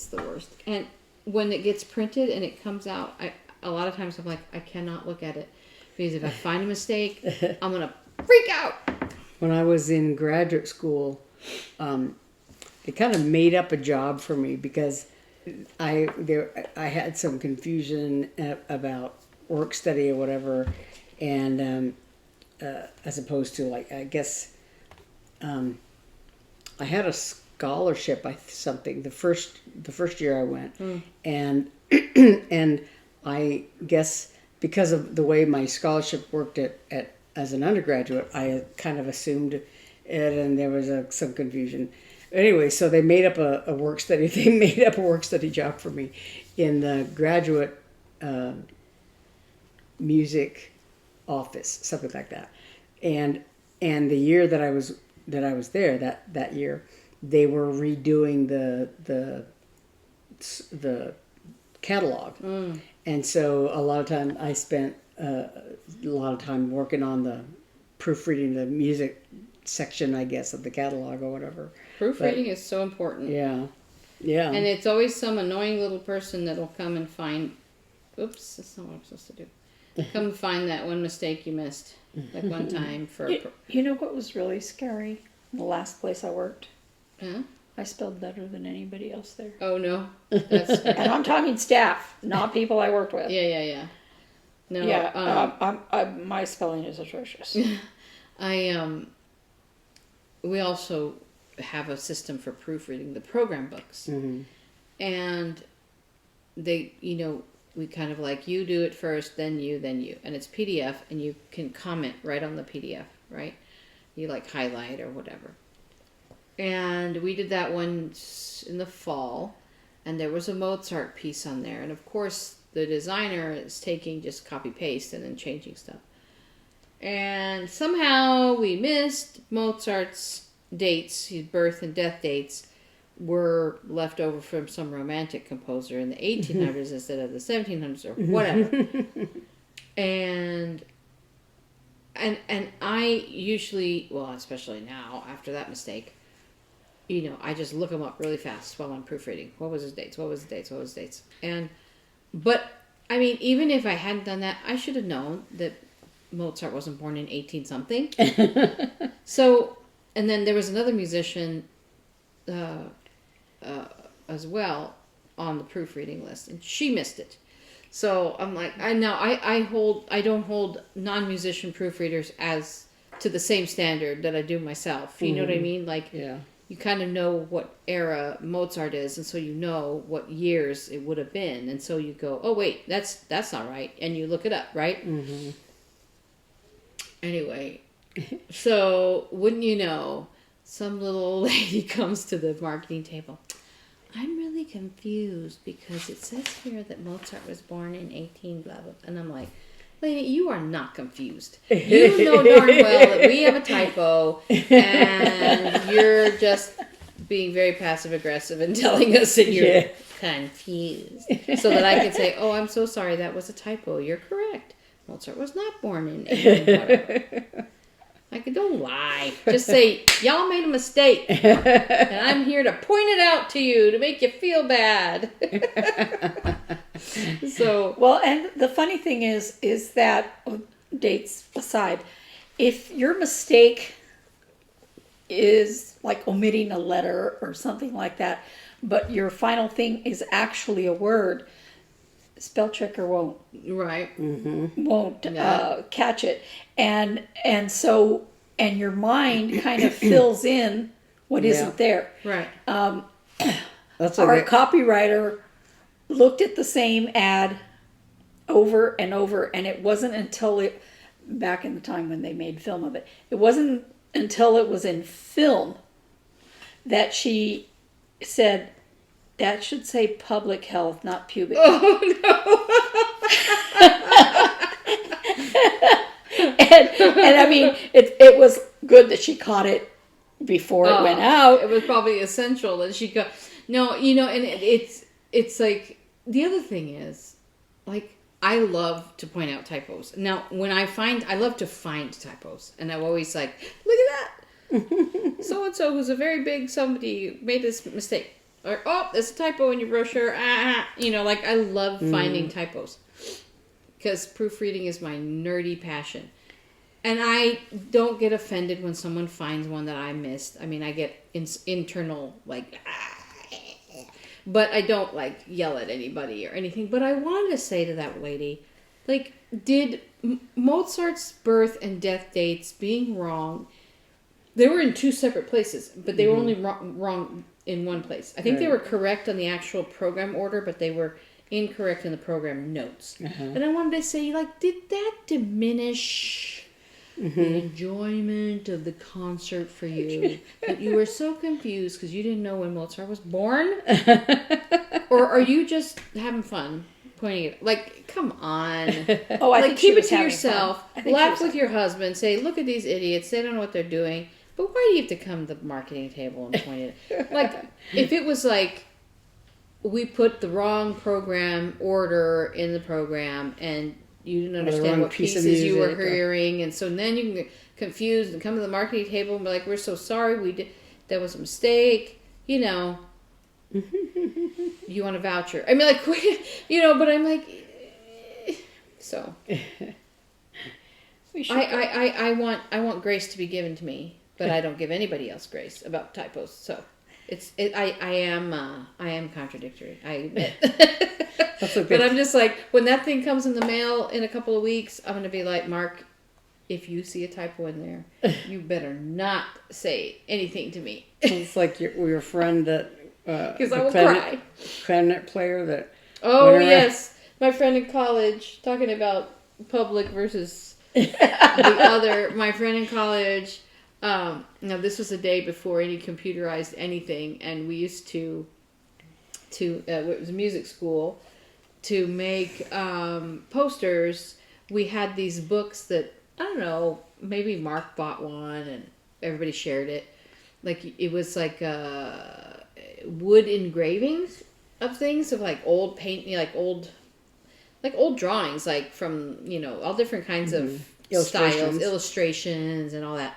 the worst. And when it gets printed and it comes out, a lot of times I'm like, I cannot look at it, because if I find a mistake, I'm gonna freak out. When I was in graduate school, it kind of made up a job for me, because I had some confusion about work study or whatever, and as opposed to, like, I guess I had a scholarship, something the first year I went, and and I guess because of the way my scholarship worked at as an undergraduate, I kind of assumed it, and there was some confusion. Anyway, so they made up a work study. They made up a work study job for me in the graduate music office, something like that. And the year that I was there, that year, they were redoing the catalog, and so a lot of time I spent a lot of time working on the proofreading the music section, I guess, of the catalog or whatever. Proofreading is so important. Yeah. And it's always some annoying little person that'll come and find, oops, that's not what I'm supposed to do. Come and find that one mistake you missed. Like one time for... You know what was really scary? The last place I worked. Huh? I spelled better than anybody else there. Oh, no. That's... And I'm talking staff, not people I worked with. Yeah. No, my spelling is atrocious. We also have a system for proofreading the program books. And they, we kind of like, you do it first, then you. And it's PDF, and you can comment right on the PDF, right? You like highlight or whatever. And we did that one in the fall, and there was a Mozart piece on there. And of course, the designer is taking just copy-paste and then changing stuff. And somehow we missed Mozart's dates, his birth and death dates were left over from some romantic composer in the 1800s instead of the 1700s or whatever. And I usually, well, especially now after that mistake, I just look them up really fast while I'm proofreading. What was his dates? But I mean, even if I hadn't done that, I should have known that Mozart wasn't born in 18 something. So, and then there was another musician as well on the proofreading list, and she missed it. So I'm like, I don't hold non-musician proofreaders as to the same standard that I do myself. You know what I mean? Like, you kind of know what era Mozart is, and so you know what years it would have been, and so you go, oh wait, that's not right, and you look it up, right? Anyway, so wouldn't you know, some little old lady comes to the marketing table. I'm really confused because it says here that Mozart was born in 18 blah blah, and I'm like, lady, you are not confused. You know darn well that we have a typo, and you're just being very passive aggressive and telling us that you're confused, so that I could say, "Oh, I'm so sorry. That was a typo. You're correct. Mozart was not born in whatever." Like, don't lie. Just say, y'all made a mistake. And I'm here to point it out to you to make you feel bad. So, well, and the funny thing is that, dates aside, if your mistake is like omitting a letter or something like that, but your final thing is actually a word, spell checker won't catch it, and your mind kind of fills in what isn't there. Right. That's our copywriter looked at the same ad over and over, and it wasn't until back in the time when they made film of it, it wasn't until it was in film that she said, that should say public health, not pubic. Oh, no. and I mean, it was good that she caught it before it went out. It was probably essential that she got. No, you know, and it's like, the other thing is, like, I love to point out typos. Now, I love to find typos, and I'm always like, look at that. So-and-so who's a very big somebody made this mistake. Or, oh, there's a typo in your brochure. You know, like, I love finding typos. Because proofreading is my nerdy passion. And I don't get offended when someone finds one that I missed. I mean, I get internal, like, but I don't, like, yell at anybody or anything. But I wanted to say to that lady, like, did Mozart's birth and death dates being wrong, they were in two separate places, but they were only wrong in one place. I think they were correct on the actual program order, but they were incorrect in the program notes. And I wanted to say, like, did that diminish the enjoyment of the concert for you? That you were so confused because you didn't know when Mozart was born? Or are you just having fun pointing it? Like, come on. Oh, I like, think she keep it was to having yourself. fun. Laugh with your husband. Say, look at these idiots. They don't know what they're doing. But why do you have to come to the marketing table and point it? Like, if it was like, we put the wrong program order in the program and you didn't understand what pieces you were hearing, and so then you can get confused and come to the marketing table and be like, we're so sorry, that was a mistake, you know. You want a voucher. I mean, like, you know, but I'm like, so. I want grace to be given to me, but I don't give anybody else grace about typos, so. I am contradictory. I admit. But I'm just like, when that thing comes in the mail in a couple of weeks, I'm going to be like, Mark, if you see a typo in there, you better not say anything to me. It's like your friend that... Because I will cry. Clarinet player that... Oh, yes. My friend in college, talking about public versus the other. My friend in college... now this was a day before any computerized anything, and we used to it was a music school, to make posters. We had these books that, I don't know, maybe Mark bought one and everybody shared it. Like, it was like wood engravings of things, of like old painting, like old drawings, like from, you know, all different kinds of styles, illustrations and all that.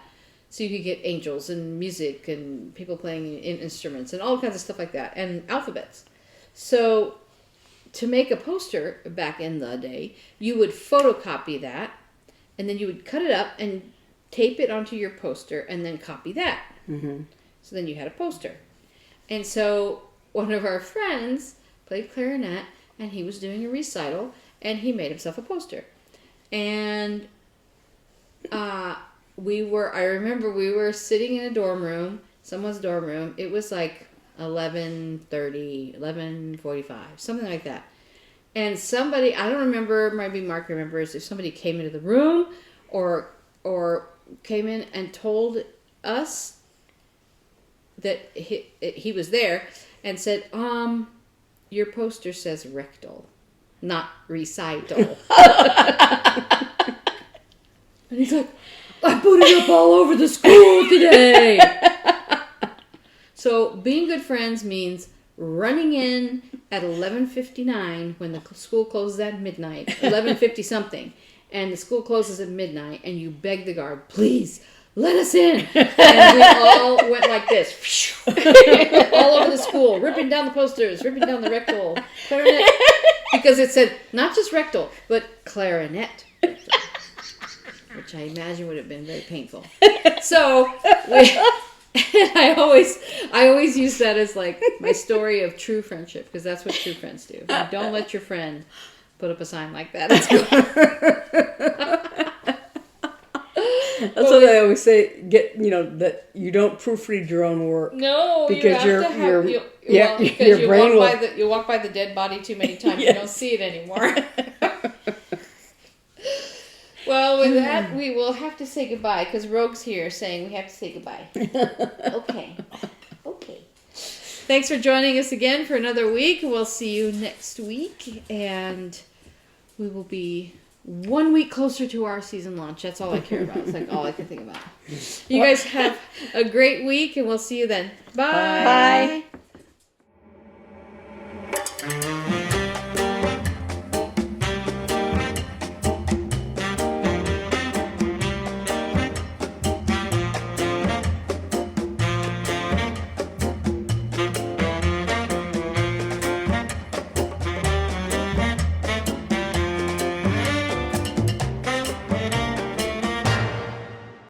So you could get angels and music and people playing instruments and all kinds of stuff like that, and alphabets. So to make a poster back in the day, you would photocopy that, and then you would cut it up and tape it onto your poster and then copy that. So then you had a poster. And so one of our friends played clarinet, and he was doing a recital, and he made himself a poster. And I remember we were sitting in a dorm room, someone's dorm room. It was like 11:30, 11:45, something like that. And somebody, I don't remember, maybe Mark remembers, if somebody came into the room or came in and told us that he was there and said, your poster says rectal, not recital. And he's like, I put it up all over the school today. So being good friends means running in at 11:59 when the school closes at midnight, 11:50 something, and the school closes at midnight, and you beg the guard, please, let us in. And we all went like this, all over the school, ripping down the posters, ripping down the rectal, clarinet, because it said not just rectal, but clarinet rectal, which I imagine would have been very painful. So I always use that as like my story of true friendship, because that's what true friends do. You don't let your friend put up a sign like that. That's what I always say. That you don't proofread your own work. No, because your brain will. You walk by the dead body too many times. Yes. You don't see it anymore. Well, with that, we will have to say goodbye because Rogue's here saying we have to say goodbye. Okay. Thanks for joining us again for another week. We'll see you next week, and we will be 1 week closer to our season launch. That's all I care about. It's like all I can think about. You guys have a great week, and we'll see you then. Bye. Bye.